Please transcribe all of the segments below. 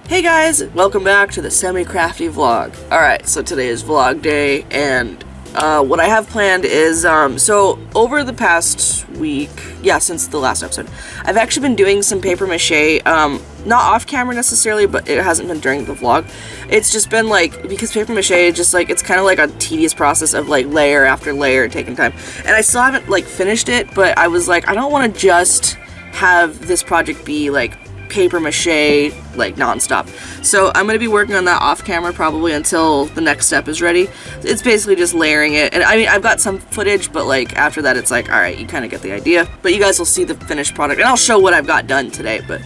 Hey guys, welcome back to the semi-crafty vlog. Alright, so today is vlog day, and what I have planned is, so over the past week, since the last episode, I've actually been doing some paper mache, not off camera necessarily, but it hasn't been during the vlog. It's just been like, because paper mache, just like, it's kind of like a tedious process of like layer after layer taking time, and I still haven't like finished it, but I was like, I don't want to just have this project be like paper mache like non-stop, so I'm gonna be working on that off camera probably until the next step is ready. It's basically just layering it, and I mean I've got some footage, but like after that it's like, alright, you kind of get the idea, but you guys will see the finished product and I'll show what I've got done today. But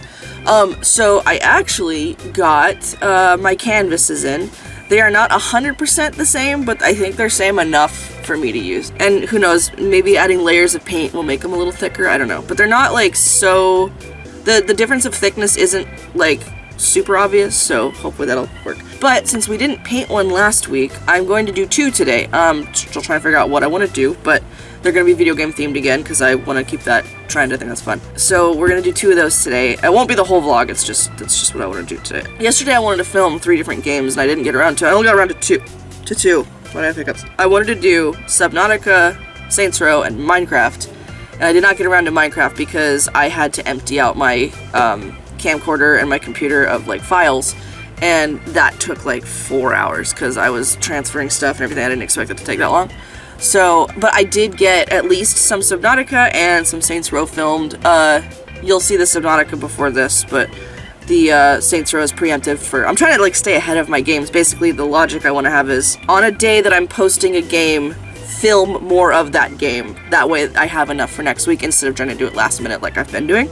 so I actually got my canvases in. They are not 100% the same, but I think they're same enough for me to use, and who knows, maybe adding layers of paint will make them a little thicker, I don't know, but they're not like so. The difference of thickness isn't like super obvious, so hopefully that'll work. But since we didn't paint one last week, I'm going to do two today. Still trying to figure out what I want to do, but they're going to be video game themed again because I want to keep that trend. I think that's fun. So we're going to do two of those today. It won't be the whole vlog. That's just what I want to do today. Yesterday I wanted to film 3 different games and I didn't get around to it. I only got around to two. What I have hiccups. I wanted to do Subnautica, Saints Row, and Minecraft. And I did not get around to Minecraft because I had to empty out my camcorder and my computer of like files, and that took like 4 hours because I was transferring stuff and everything. I didn't expect it to take that long. So, but I did get at least some Subnautica and some Saints Row filmed. You'll see the Subnautica before this, but the Saints Row is preemptive for... I'm trying to like stay ahead of my games. Basically, the logic I want to have is on a day that I'm posting a game, film more of that game. That way I have enough for next week instead of trying to do it last minute like I've been doing.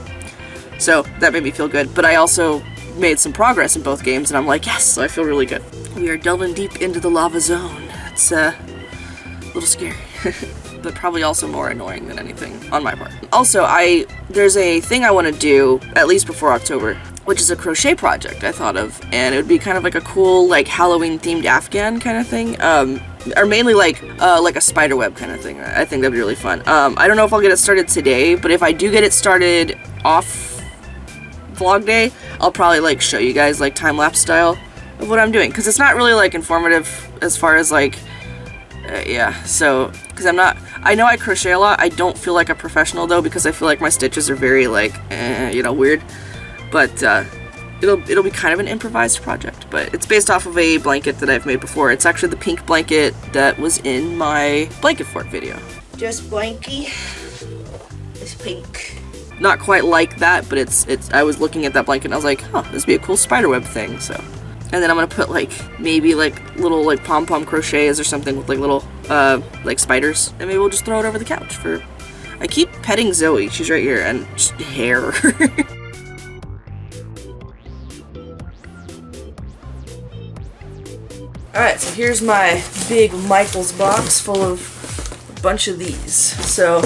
So that made me feel good. But I also made some progress in both games and I'm like, yes, so I feel really good. We are delving deep into the lava zone. It's a little scary. But probably also more annoying than anything on my part. Also, there's a thing I want to do, at least before October, which is a crochet project I thought of. And it would be kind of like a cool like Halloween themed Afghan kind of thing. Or mainly like a spider web kind of thing. I think that'd be really fun. I don't know if I'll get it started today, but if I do get it started off vlog day, I'll probably like show you guys like time-lapse style of what I'm doing, because it's not really like informative as far as like so because I know I crochet a lot. I don't feel like a professional though, because I feel like my stitches are very like weird, but it'll be kind of an improvised project, but it's based off of a blanket that I've made before. It's actually the pink blanket that was in my blanket fort video. Just blanky. It's pink. Not quite like that, but it's I was looking at that blanket and I was like, huh, this would be a cool spiderweb thing, so. And then I'm gonna put like, maybe like little like pom-pom crochets or something with like little like spiders, and maybe we'll just throw it over the couch for... I keep petting Zoe, she's right here, and just hair. Alright, so here's my big Michaels box full of a bunch of these. So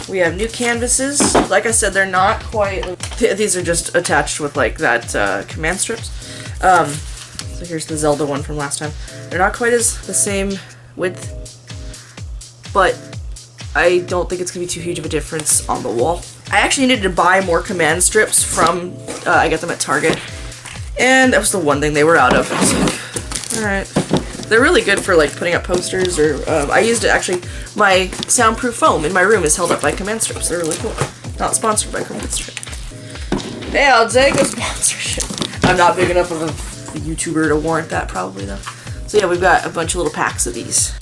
we have new canvases. Like I said, they're not quite... These are just attached with like that command strips. So here's the Zelda one from last time. They're not quite as the same width, but I don't think it's going to be too huge of a difference on the wall. I actually needed to buy more command strips from... I got them at Target, and that was the one thing they were out of. I was like, alright. They're really good for like putting up posters, or I used it actually. My soundproof foam in my room is held up by command strips. They're really cool. Not sponsored by command strip. Hey, I'll take a sponsorship. I'm not big enough of a YouTuber to warrant that probably though. So yeah, we've got a bunch of little packs of these.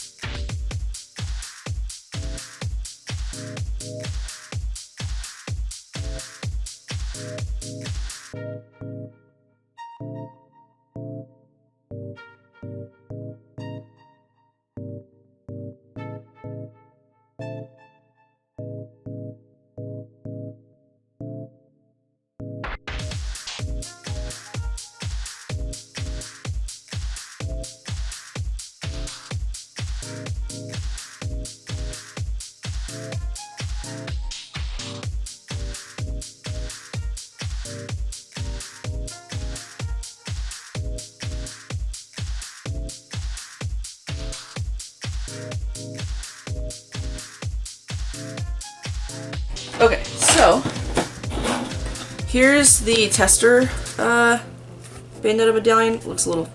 Okay, so here's the tester Bayonetta medallion. It looks a little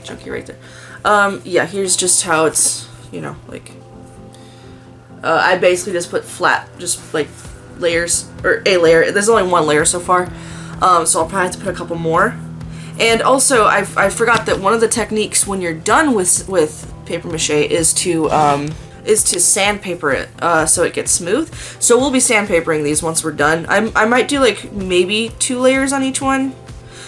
chunky right there. Yeah, here's just how it's, you know, like, I basically just put flat, just like layers, or a layer. There's only one layer so far, so I'll probably have to put a couple more. And also, I forgot that one of the techniques when you're done with paper mache is to sandpaper it, so it gets smooth. So we'll be sandpapering these once we're done. I might do like maybe 2 layers on each one.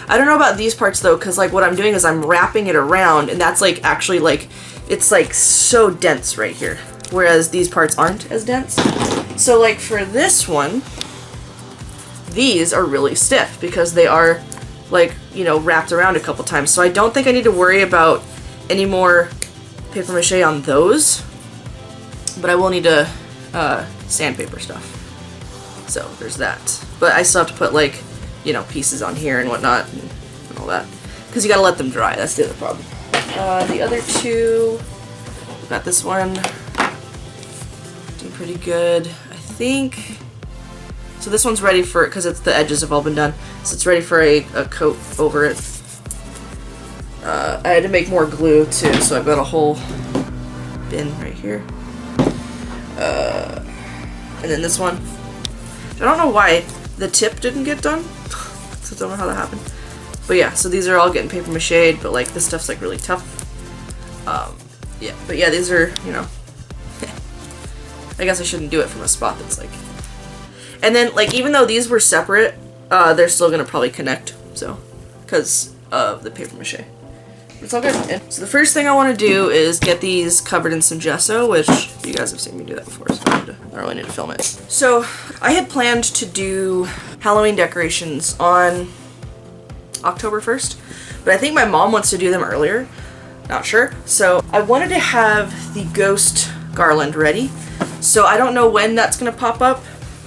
I don't know about these parts though, because like what I'm doing is I'm wrapping it around, and that's like actually like, it's like so dense right here, whereas these parts aren't as dense. So like for this one, these are really stiff because they are like, you know, wrapped around a couple times. So I don't think I need to worry about any more paper mache on those, but I will need to sandpaper stuff. So there's that. But I still have to put like, you know, pieces on here and whatnot and all that, because you gotta let them dry. That's the other problem. The other two, we've got this one doing pretty good, I think. So this one's ready for, because it's the edges have all been done, so it's ready for a coat over it. I had to make more glue too, so I've got a whole bin right here. And then this one, I don't know why the tip didn't get done, so I don't know how that happened. But yeah, so these are all getting paper mached, but like this stuff's like really tough. Yeah, but yeah, these are, you know, I guess I shouldn't do it from a spot that's like, and then like even though these were separate, they're still gonna probably connect, so, because of the paper mache. It's all good. And so the first thing I want to do is get these covered in some gesso, which you guys have seen me do that before, so I don't really need to film it. So I had planned to do Halloween decorations on October 1st, but I think my mom wants to do them earlier. Not sure. So I wanted to have the ghost garland ready. So I don't know when that's going to pop up.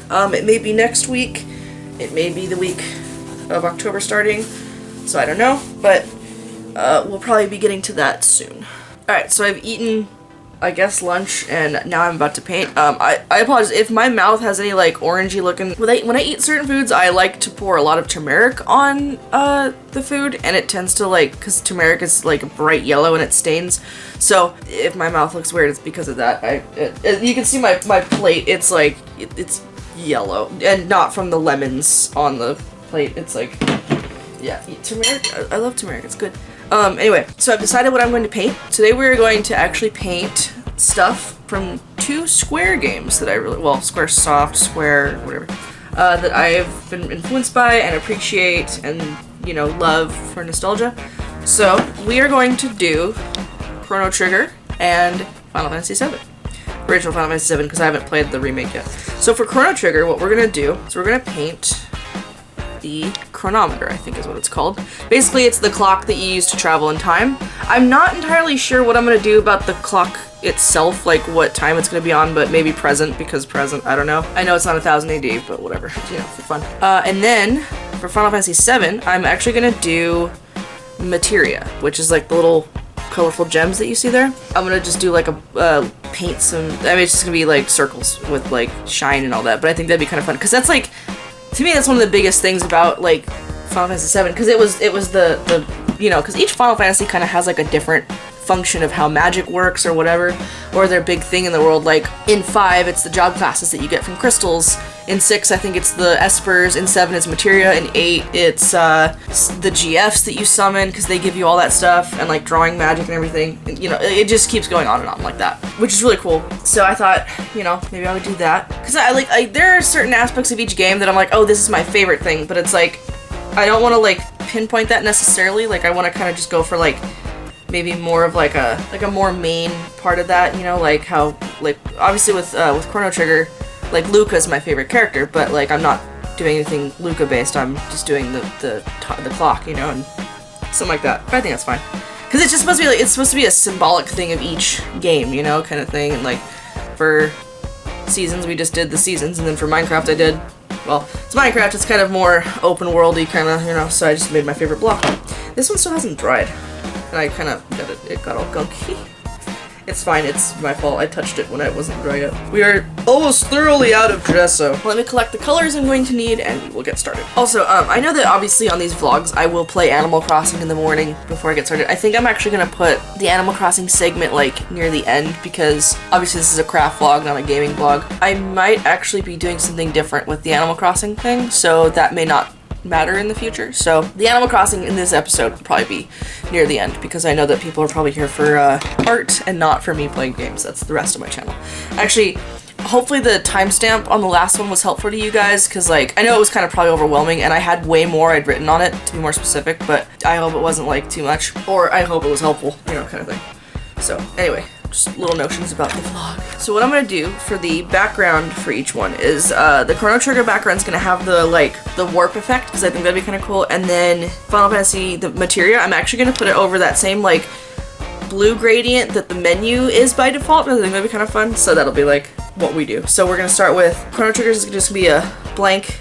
It may be next week. It may be the week of October starting. So I don't know, but we'll probably be getting to that soon. Alright, so I've eaten, I guess, lunch, and now I'm about to paint. I apologize if my mouth has any like orangey looking. When I eat certain foods, I like to pour a lot of turmeric on the food, and it tends to like, because turmeric is like a bright yellow and it stains. So if my mouth looks weird, it's because of that. You can see my plate. It's like it's yellow, and not from the lemons on the plate. It's like, yeah, turmeric. I love turmeric. It's good. Anyway, so I've decided what I'm going to paint. Today we're going to actually paint stuff from 2 Square games that I really, well, Squaresoft, Square, whatever, that I've been influenced by and appreciate and, you know, love for nostalgia. So we are going to do Chrono Trigger and Final Fantasy VII. Original Final Fantasy VII, because I haven't played the remake yet. So for Chrono Trigger, what we're going to do is we're going to paint the chronometer, I think is what it's called. Basically, it's the clock that you use to travel in time. I'm not entirely sure what I'm going to do about the clock itself, like what time it's going to be on, but maybe present, because present, I don't know. I know it's not 1000 AD, but whatever, you know, for fun. And then, for Final Fantasy VII, I'm actually going to do materia, which is like the little colorful gems that you see there. I'm going to just do like a, paint some, I mean, it's just going to be like circles with like shine and all that, but I think that'd be kind of fun, because that's like, to me, that's one of the biggest things about like Final Fantasy VII, because it was the you know, because each Final Fantasy kind of has like a different function of how magic works or whatever, or their big thing in the world. Like in 5, it's the job classes that you get from crystals. In 6, I think it's the espers. In 7, it's materia. In 8, it's the GFs that you summon, because they give you all that stuff, and like drawing magic and everything. And, you know, it just keeps going on and on like that, which is really cool. So I thought, you know, maybe I would do that, because there are certain aspects of each game that I'm like, oh, this is my favorite thing, but it's like, I don't want to like pinpoint that necessarily. Like I want to kind of just go for like maybe more of like a more main part of that, you know, like how, like obviously with Chrono Trigger, like Luca's my favorite character, but like I'm not doing anything Luca based. I'm just doing the clock, you know, and something like that. But I think that's fine, because it's just supposed to be like, it's supposed to be a symbolic thing of each game, you know, kind of thing. And like for seasons, we just did the seasons, and then for Minecraft, I did, well, it's Minecraft, it's kind of more open worldy kind of, you know, so I just made my favorite block. This one still hasn't dried, and I kind of got it got all gunky. It's fine, it's my fault. I touched it when it wasn't dry yet. We are almost thoroughly out of gesso. Let me collect the colors I'm going to need and we'll get started. Also, I know that obviously on these vlogs I will play Animal Crossing in the morning before I get started. I think I'm actually gonna put the Animal Crossing segment like near the end because obviously this is a craft vlog, not a gaming vlog. I might actually be doing something different with the Animal Crossing thing, so that may not matter in the future. So the Animal Crossing in this episode will probably be near the end because I know that people are probably here for art and not for me playing games. That's the rest of my channel. Actually, hopefully the timestamp on the last one was helpful to you guys because like I know it was kind of probably overwhelming and I had way more I'd written on it to be more specific, but I hope it wasn't like too much, or I hope it was helpful, you know, kind of thing. So anyway, just little notions about the vlog. So what I'm gonna do for the background for each one is the Chrono Trigger background is gonna have the warp effect because I think that'd be kind of cool, and then Final Fantasy the materia, I'm actually gonna put it over that same like blue gradient that the menu is by default. I think that'd be kind of fun. So that'll be like what we do. So we're gonna start with Chrono Trigger's is just gonna be a blank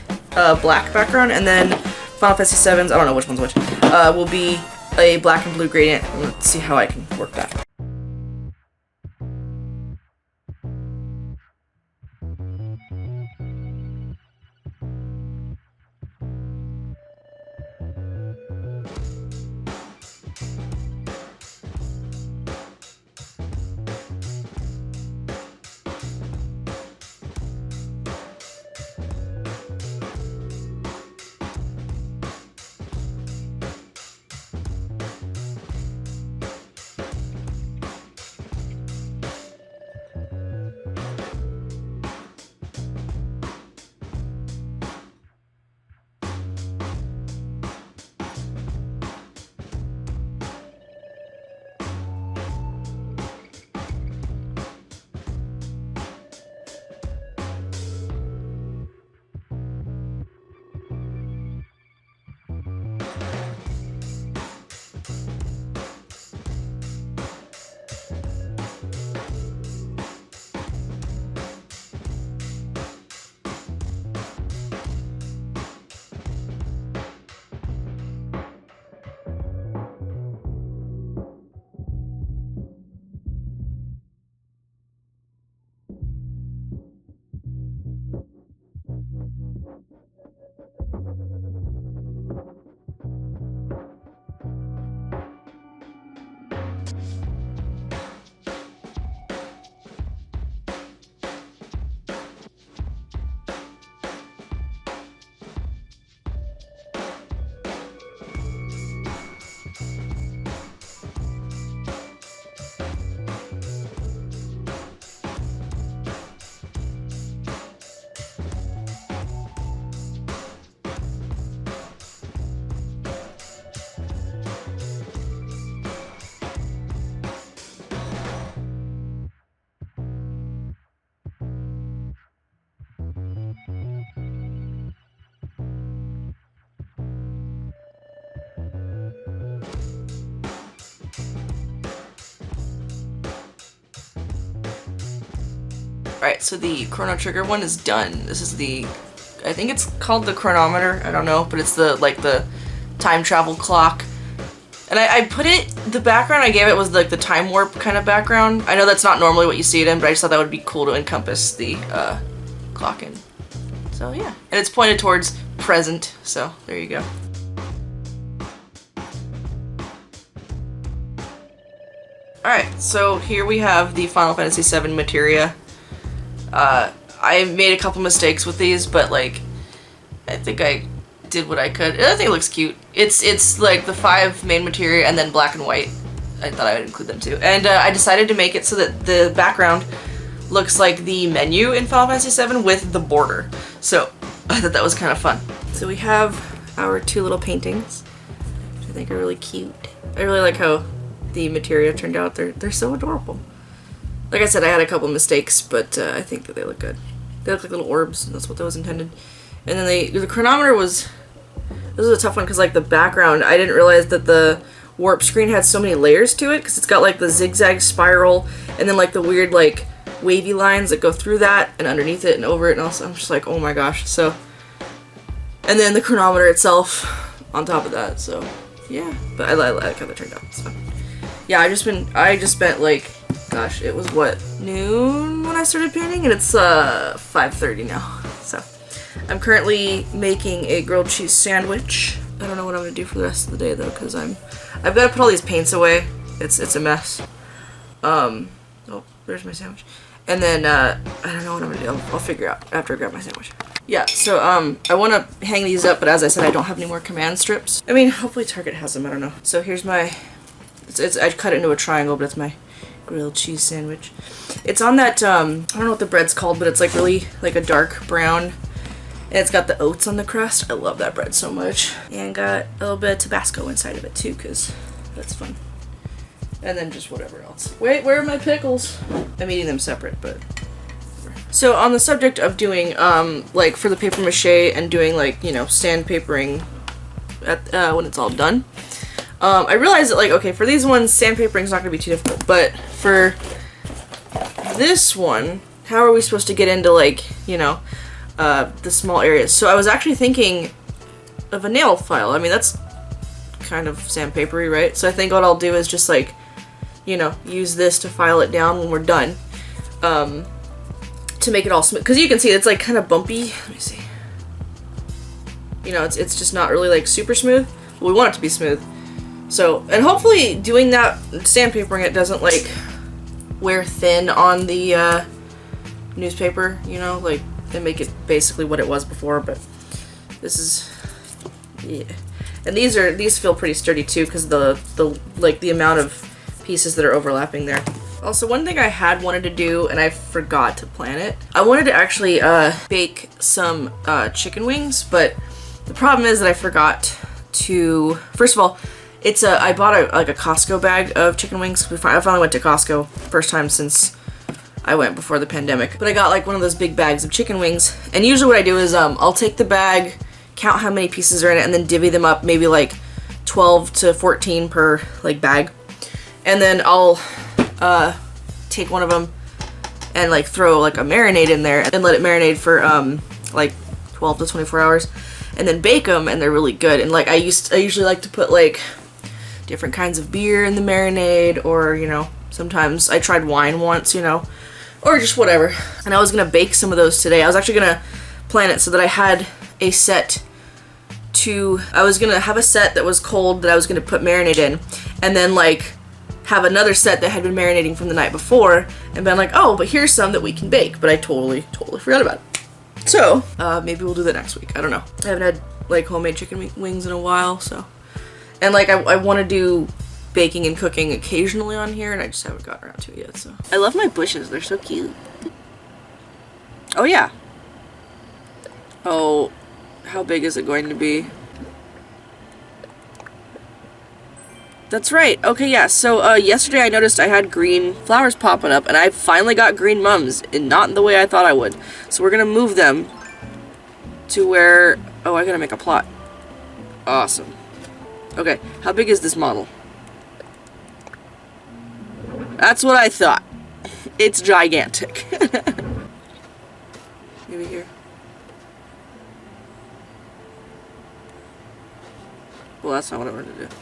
black background, and then Final Fantasy 7's, I don't know which one's which, will be a black and blue gradient. Let's see how I can work that. Alright, so the Chrono Trigger one is done. This is the, I think it's called the chronometer, I don't know, but it's the, like the time travel clock. And I put it, the background I gave it was like the time warp kind of background. I know that's not normally what you see it in, but I just thought that would be cool to encompass the clock in. So yeah, and it's pointed towards present, so there you go. Alright, so here we have the Final Fantasy VII materia. I made a couple mistakes with these, but like, I think I did what I could. I think it looks cute. It's like the 5 main materia and then black and white. I thought I would include them too. And I decided to make it so that the background looks like the menu in Final Fantasy VII with the border. So I thought that was kind of fun. So we have our 2 little paintings, which I think are really cute. I really like how the materia turned out. They're so adorable. Like I said, I had a couple mistakes, but I think that they look good. They look like little orbs, and that's what that was intended. And then the chronometer was, this was a tough one because like the background, I didn't realize that the warp screen had so many layers to it because it's got like the zigzag spiral and then like the weird like wavy lines that go through that and underneath it and over it, and also I'm just like, oh my gosh. So, and then the chronometer itself on top of that. So yeah, but I like how that turned out. It's fun. Yeah, I just spent like gosh, it was what, noon when I started painting, and it's 5:30 now. So I'm currently making a grilled cheese sandwich. I don't know what I'm gonna do for the rest of the day though, because I've got to put all these paints away. It's a mess. Oh, there's my sandwich. And then I don't know what I'm gonna do. I'll figure out after I grab my sandwich. Yeah, so I want to hang these up, but as I said, I don't have any more command strips. I mean, hopefully Target has them. I don't know. So here's my. I cut it into a triangle, but it's my grilled cheese sandwich. It's on that I don't know what the bread's called, but it's like really like a dark brown. And it's got the oats on the crust. I love that bread so much. And got a little bit of Tabasco inside of it too, because that's fun. And then just whatever else. Wait, where are my pickles? I'm eating them separate, but... So on the subject of doing, like for the paper mache and doing like, you know, sandpapering at, when it's all done, I realized that like, okay, for these ones, sandpapering is not going to be too difficult, but for this one, how are we supposed to get into like, you know, the small areas? So I was actually thinking of a nail file. I mean, that's kind of sandpapery, right? So I think what I'll do is just like, you know, use this to file it down when we're done, to make it all smooth. Because you can see it's like kind of bumpy. Let me see. You know, it's just not really like super smooth. But we want it to be smooth. So, and hopefully doing that, sandpapering it doesn't like wear thin on the newspaper, you know, like they make it basically what it was before, but this is, yeah. And these feel pretty sturdy too, because the amount of pieces that are overlapping there. Also, one thing I had wanted to do, and I forgot to plan it, I wanted to actually bake some chicken wings, but the problem is that I forgot to, first of all, I bought a Costco bag of chicken wings. I finally went to Costco, first time since I went before the pandemic. But I got like one of those big bags of chicken wings, and usually what I do is I'll take the bag, count how many pieces are in it, and then divvy them up, maybe like 12 to 14 per like bag. And then I'll take one of them and like throw like a marinade in there and let it marinate for like 12 to 24 hours, and then bake them, and they're really good. And like I usually like to put like different kinds of beer in the marinade, or you know, sometimes I tried wine once, you know, or just whatever. And I was gonna bake some of those today. I was actually gonna plan it so that I had a set I was gonna have a set that was cold that I was gonna put marinade in, and then like have another set that had been marinating from the night before, and been like, oh, but here's some that we can bake, but I totally forgot about it. So, maybe we'll do that next week. I don't know. I haven't had like homemade chicken wings in a while, so. And like, I want to do baking and cooking occasionally on here, and I just haven't gotten around to it yet, so. I love my bushes. They're so cute. Oh, yeah. Oh, how big is it going to be? That's right. Okay, yeah. So, yesterday I noticed I had green flowers popping up, and I finally got green mums, and not in the way I thought I would. So we're gonna move them to where... Oh, I gotta make a plot. Awesome. Okay, how big is this model? That's what I thought. It's gigantic. Maybe here. Well, that's not what I wanted to do.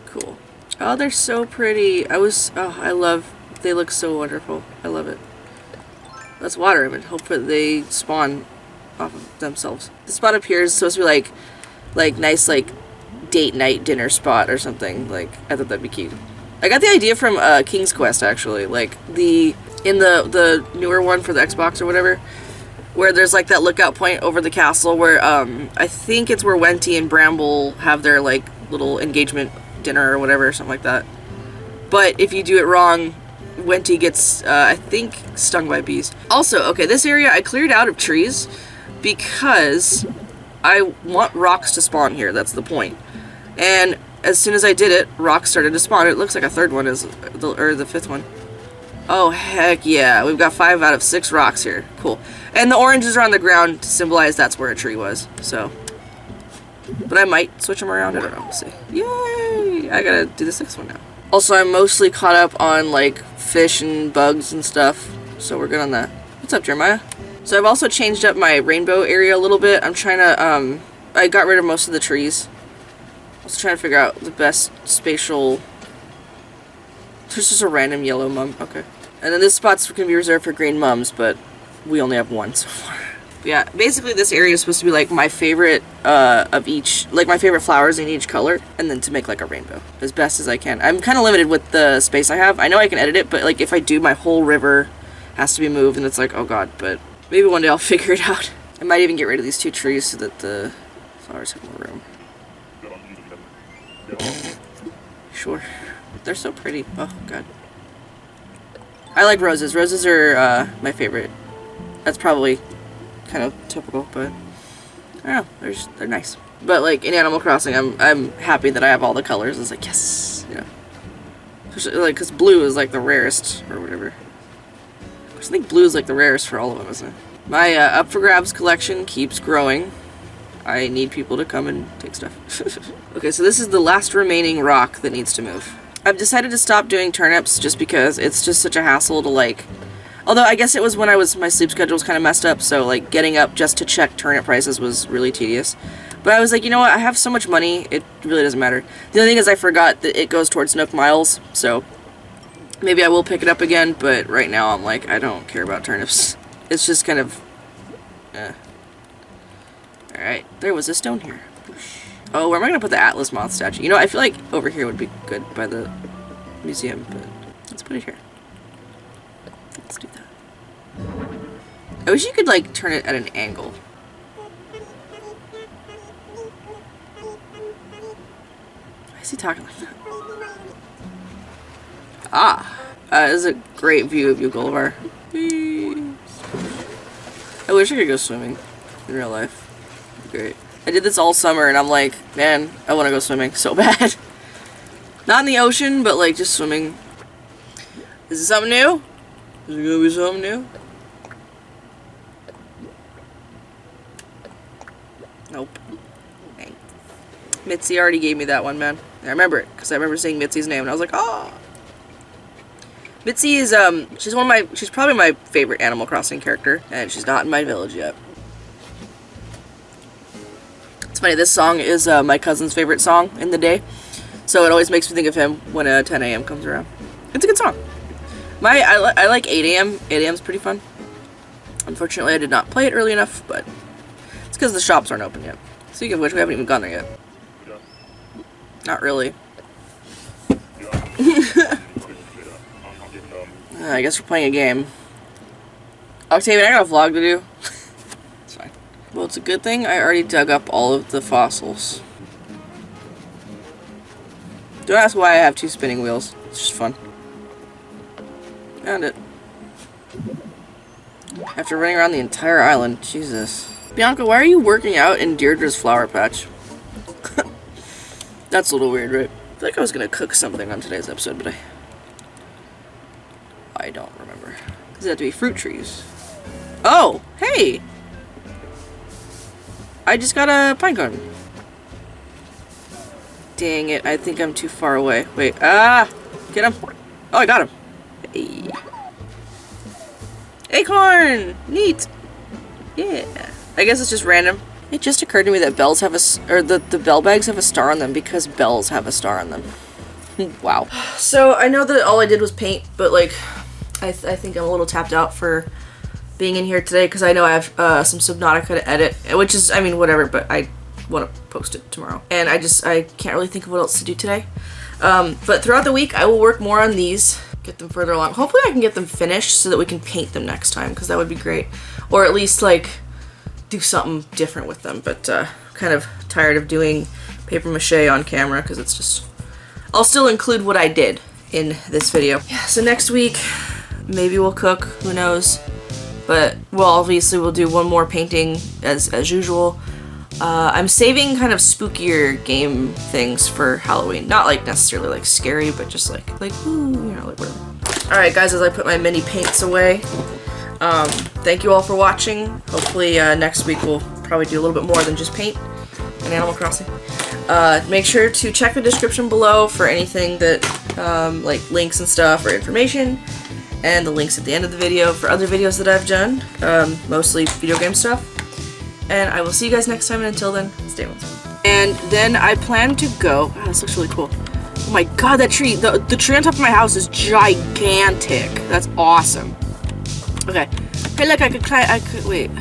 Cool. Oh, they're so pretty. They look so wonderful. I love it. Let's water them and hope that they spawn off of themselves. The spot up here is supposed to be like nice like date night dinner spot or something. Like, I thought that'd be cute. I got the idea from King's Quest actually. Like in the newer one for the Xbox or whatever, where there's like that lookout point over the castle where I think it's where Wenty and Bramble have their like little engagement dinner or whatever, something like that. But if you do it wrong, Wenty gets, I think, stung by bees. Also, okay, this area I cleared out of trees because I want rocks to spawn here. That's the point. And as soon as I did it, rocks started to spawn. It looks like a third one is, or the fifth one. Oh, heck yeah. We've got 5 out of 6 rocks here. Cool. And the oranges are on the ground to symbolize that's where a tree was, so. But I might switch them around. I don't know. We'll see. Yay! I gotta do the 6th one now. Also, I'm mostly caught up on, like, fish and bugs and stuff, so we're good on that. What's up, Jeremiah? So I've also changed up my rainbow area a little bit. I'm trying to, I got rid of most of the trees. I was trying to figure out the best spatial... There's just a random yellow mum. Okay. And then this spot's going to be reserved for green mums, but we only have one so far. Yeah, basically this area is supposed to be like my favorite of each, like my favorite flowers in each color, and then to make like a rainbow as best as I can. I'm kind of limited with the space I have. I know I can edit it, but like if I do, my whole river has to be moved, and it's like, oh god, but maybe one day I'll figure it out. I might even get rid of these 2 trees so that the flowers have more room. Sure. They're so pretty. Oh god. I like roses. Roses are my favorite. That's probably kind of typical, but I don't know, they're nice. But like in Animal Crossing, I'm happy that I have all the colors. It's like, yes, you know. Especially, like, because blue is like the rarest or whatever. I think blue is like the rarest for all of them, isn't it? My up for grabs collection keeps growing. I need people to come and take stuff. Okay, so this is the last remaining rock that needs to move. I've decided to stop doing turnips just because it's just such a hassle to like... Although I guess it was when my sleep schedule was kind of messed up, so like getting up just to check turnip prices was really tedious. But I was like, you know what, I have so much money, it really doesn't matter. The only thing is I forgot that it goes towards Nook Miles, so maybe I will pick it up again, but right now I'm like, I don't care about turnips. It's just kind of... Alright, there was a stone here. Oh, where am I going to put the Atlas Moth statue? You know, I feel like over here would be good by the museum, but let's put it here. Let's do that. I wish you could, like, turn it at an angle. Why is he talking like that? Ah! This is a great view of Ugolvar. I wish I could go swimming in real life. Great. I did this all summer, and I'm like, man, I want to go swimming so bad. Not in the ocean, but, like, just swimming. Is it something new? Is it gonna be something new? Nope. Dang. Mitzi already gave me that one, man. I remember it, because I remember seeing Mitzi's name, and I was like, oh! Mitzi is, she's probably my favorite Animal Crossing character, and she's not in my village yet. It's funny, this song is my cousin's favorite song in the day, so it always makes me think of him when 10 a.m. comes around. It's a good song. I like 8 a.m. 8 a.m. is pretty fun. Unfortunately, I did not play it early enough, but it's because the shops aren't open yet. Speaking of which, we haven't even gone there yet. Not really. I guess we're playing a game. Octavian, I got a vlog to do. It's fine. Well, it's a good thing I already dug up all of the fossils. Don't ask why I have 2 spinning wheels. It's just fun. Found it. After running around the entire island. Jesus. Bianca, why are you working out in Deirdre's flower patch? That's a little weird, right? I feel like I was gonna cook something on today's episode, but I don't remember. Does it have to be fruit trees? Oh, hey! I just got a pine cone. Dang it, I think I'm too far away. Wait, get him. Oh, I got him. Hey. Acorn! Neat! Yeah. I guess it's just random. It just occurred to me that bells have the bell bags have a star on them because bells have a star on them. Wow. So, I know that all I did was paint, but, like, I think I'm a little tapped out for being in here today because I know I have some Subnautica to edit, which is, I mean, whatever, but I want to post it tomorrow. And I can't really think of what else to do today. But throughout the week, I will work more on these, get them further along. Hopefully I can get them finished so that we can paint them next time, because that would be great. Or at least, like, do something different with them. But kind of tired of doing paper mache on camera, because it's just... I'll still include what I did in this video. Yeah, so next week, maybe we'll cook, who knows. But, well, obviously we'll do one more painting as usual. I'm saving kind of spookier game things for Halloween. Not like necessarily like scary, but just like ooh, you know, like whatever. Alright guys, as I put my mini paints away, thank you all for watching. Hopefully next week we'll probably do a little bit more than just paint in Animal Crossing. Make sure to check the description below for anything that, like links and stuff or information. And the links at the end of the video for other videos that I've done, mostly video game stuff. And I will see you guys next time, and until then, stay well. And then I plan to go. Wow, this looks really cool. Oh my god, that tree. The tree on top of my house is gigantic. That's awesome. Okay. Hey, look, I could climb. Wait.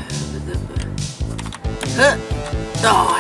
Huh. Oh,